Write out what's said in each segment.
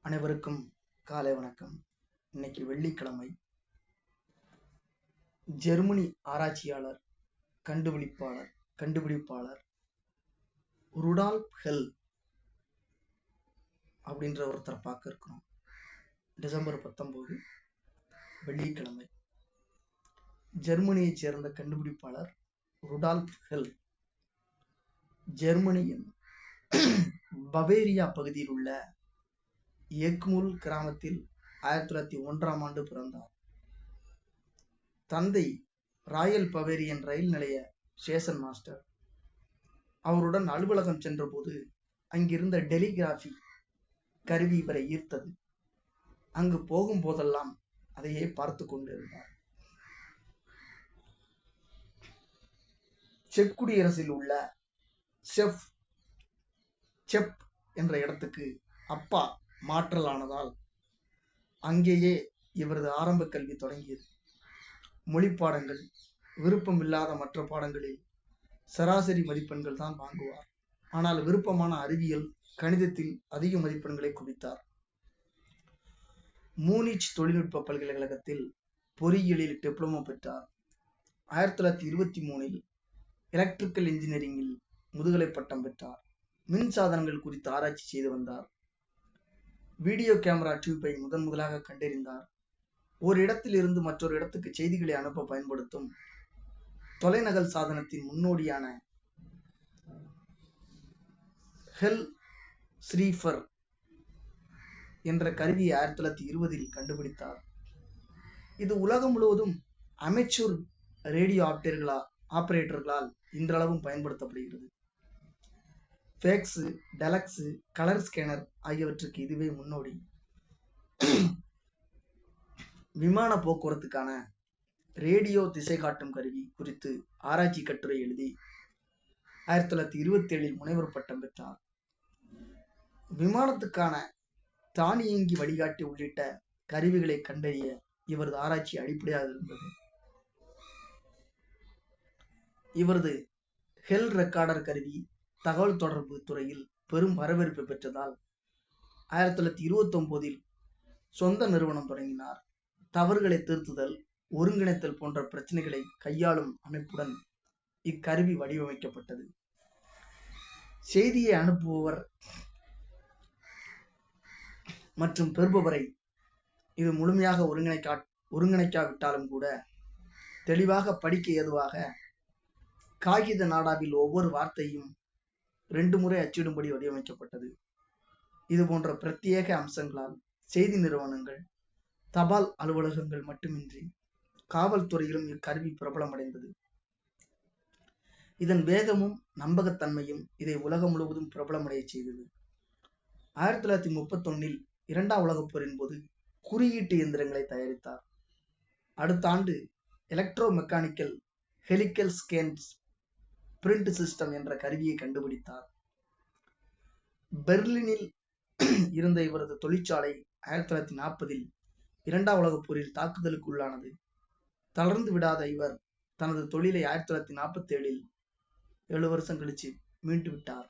அனைவருக்கும் காலை வணக்கம். இன்னைக்கு வெள்ளிக்கிழமை. ஜெர்மனி ஆராய்ச்சியாளர் கண்டுபிடிப்பாளர் ருடால்ஃப் ஹெல் அப்படின்ற ஒருத்தரை பார்க்க இருக்கிறோம். டிசம்பர் 19 வெள்ளிக்கிழமை. ஜெர்மனியைச் சேர்ந்த கண்டுபிடிப்பாளர் ருடால்ஃப் ஹெல் ஜெர்மனியின் பவேரியா பகுதியில் உள்ள எக்முல் கிராமத்தில் 1901 பிறந்தார். தந்தை ராயல் பவேரியன் ரயில் நிலைய ஸ்டேஷன் மாஸ்டர். அவருடன் அலுவலகம் சென்றபோது அங்கிருந்த டெலிகிராஃபி கருவி இவரை ஈர்த்தது. அங்கு போகும் போதெல்லாம் அதையே பார்த்து கொண்டிருந்தார். செக் குடியரசில் உள்ள செப் என்ற இடத்துக்கு அப்பா மாற்றலானதால் அங்கேயே இவரது ஆரம்ப கல்வி தொடங்கியது. மொழி பாடங்கள், விருப்பமில்லாத மற்ற பாடங்களில் சராசரி மதிப்பெண்கள் தான் வாங்குவார். ஆனால் விருப்பமான அறிவியல், கணிதத்தில் அதிக மதிப்பெண்களை குவித்தார். மூனிச் தொழில்நுட்ப பல்கலைக்கழகத்தில் பொறியியலில் டிப்ளமோ பெற்றார். 1923 எலக்ட்ரிக்கல் இன்ஜினியரிங்கில் முதுகலை பட்டம் பெற்றார். மின் சாதனங்கள் குறித்து ஆராய்ச்சி செய்து வந்தார். வீடியோ கேமரா டியூப்பை முதலாக கண்டறிந்தார். ஒரு இடத்தில் இருந்து மற்றொரு இடத்துக்கு செய்திகளை அனுப்ப பயன்படுத்தும் தொலைநகல் சாதனத்தின் முன்னோடியான ஹெல் ஸ்ரீஃபர் என்ற கருவியை 1920 கண்டுபிடித்தார். இது உலகம் முழுவதும் அமெச்சூர் ரேடியோ ஆபரேட்டர்களால் இன்றளவும் பயன்படுத்தப்படுகிறது. ஃபேக்ஸ், டெலக்ஸ், கலர் ஸ்கேனர் ஆகியவற்றுக்கு இதுவே முன்னோடி. விமான போக்குவரத்துக்கான ரேடியோ திசை காட்டும் கருவி குறித்து ஆராய்ச்சி கட்டுரை எழுதி 1927 முனைவர் பட்டம் பெற்றார். விமானத்துக்கான தானியங்கி வழிகாட்டி உள்ளிட்ட கருவிகளை கண்டறிய இவரது ஆராய்ச்சி அடிப்படையாக இருந்தது. இவரது ஹெல் ரெக்கார்டர் கருவி தகவல் தொடர்பு துறையில் பெரும் வரவேற்பு பெற்றதால் 1929 சொந்த நிறுவனம் தொடங்கினார். தவறுகளை திருத்துதல், ஒருங்கிணைத்தல் போன்ற பிரச்சனைகளை கையாளும் அமைப்புடன் இக்கருவி வடிவமைக்கப்பட்டது. செய்தியை அனுப்புபவர் மற்றும் பெறுபவரை இது முழுமையாக ஒருங்கிணைக்காவிட்டாலும் கூட தெளிவாக படிக்க ஏதுவாக காகித நாடாவில் ஒவ்வொரு வார்த்தையும் 2 முறை அச்சிடும்படி வடிவமைக்கப்பட்டது. இது போன்ற பிரத்யேக அம்சங்களால் செய்தி நிறுவனங்கள், தபால் அலுவலகங்கள் மட்டுமின்றி காவல்துறையிலும் இக்கருவி பிரபலமடைந்தது. இதன் வேகமும் நம்பகத்தன்மையும் இதை உலகம் முழுவதும் பிரபலமடைய செய்தது. 1931 2ஆம் உலகப் போரின் போது குறியீட்டு இயந்திரங்களை தயாரித்தார். அடுத்த ஆண்டு electro mechanical helical scans print system என்ற கருவியை கண்டுபிடித்தார். பெர்லினில் இருந்த இவரது தொழிற்சாலை 1940 2ஆம் உலகப் போரில் தாக்குதலுக்கு உள்ளானது. தளர்ந்து விடாத இவர் தனது தொழிலை 1947 7 வருஷம் கழிச்சு மீண்டு விட்டார்.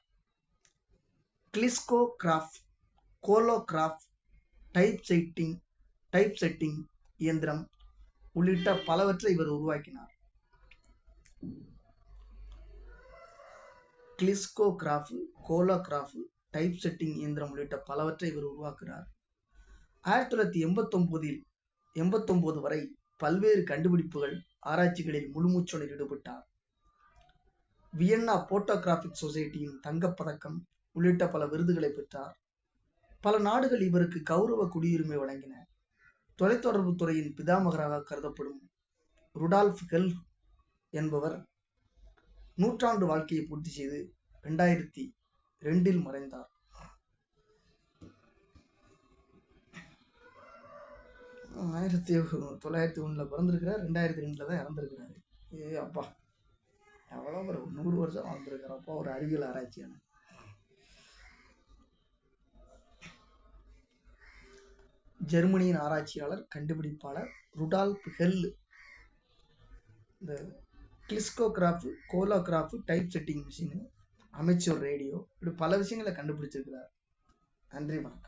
கிளிஸ்கோகிராஃப், கோலோகிராஃப், டைப் செட்டிங் இயந்திரம் உள்ளிட்ட பலவற்றை இவர் உருவாக்கினார். கிளிஸ்கோகிராஃப், கோலோகிராஃப், டைப் செட்டிங் இயந்திரம் உள்ளிட்ட பலவற்றை இவர் உருவாக்குகிறார். 1989 வரை பல்வேறு கண்டுபிடிப்புகள், ஆராய்ச்சிகளில் முழுமூச்சுடன் ஈடுபட்டார். வியன்னா போட்டோகிராபிக் சொசைட்டியின் தங்கப்பதக்கம் உள்ளிட்ட பல விருதுகளை பெற்றார். பல நாடுகள் இவருக்கு கௌரவ குடியுரிமை வழங்கின. தொலைத்தொடர்பு துறையின் பிதாமகராக கருதப்படும் ருடால்ஃப் ஹெல் என்பவர் நூற்றாண்டு வாழ்க்கையை பூர்த்தி செய்து 2002 மறைந்தார். 1901 பிறந்திருக்கிறார், 2002 தான் இறந்திருக்கிறாரு. அப்பா, எவ்வளோ ஒரு 100 வருஷம் வாழ்ந்திருக்கிறப்போ ஒரு அறிவியல் ஆராய்ச்சியான. ஜெர்மனியின் ஆராய்ச்சியாளர் கண்டுபிடிப்பாளர் ருடால்ஃப் ஹெல் இந்த கிளிஸ்கோகிராஃப், கோலோகிராஃப், typesetting machine, amateur radio, இப்படி பல விஷயங்களை கண்டுபிடிச்சிருக்கிறார். நன்றி, வணக்கம்.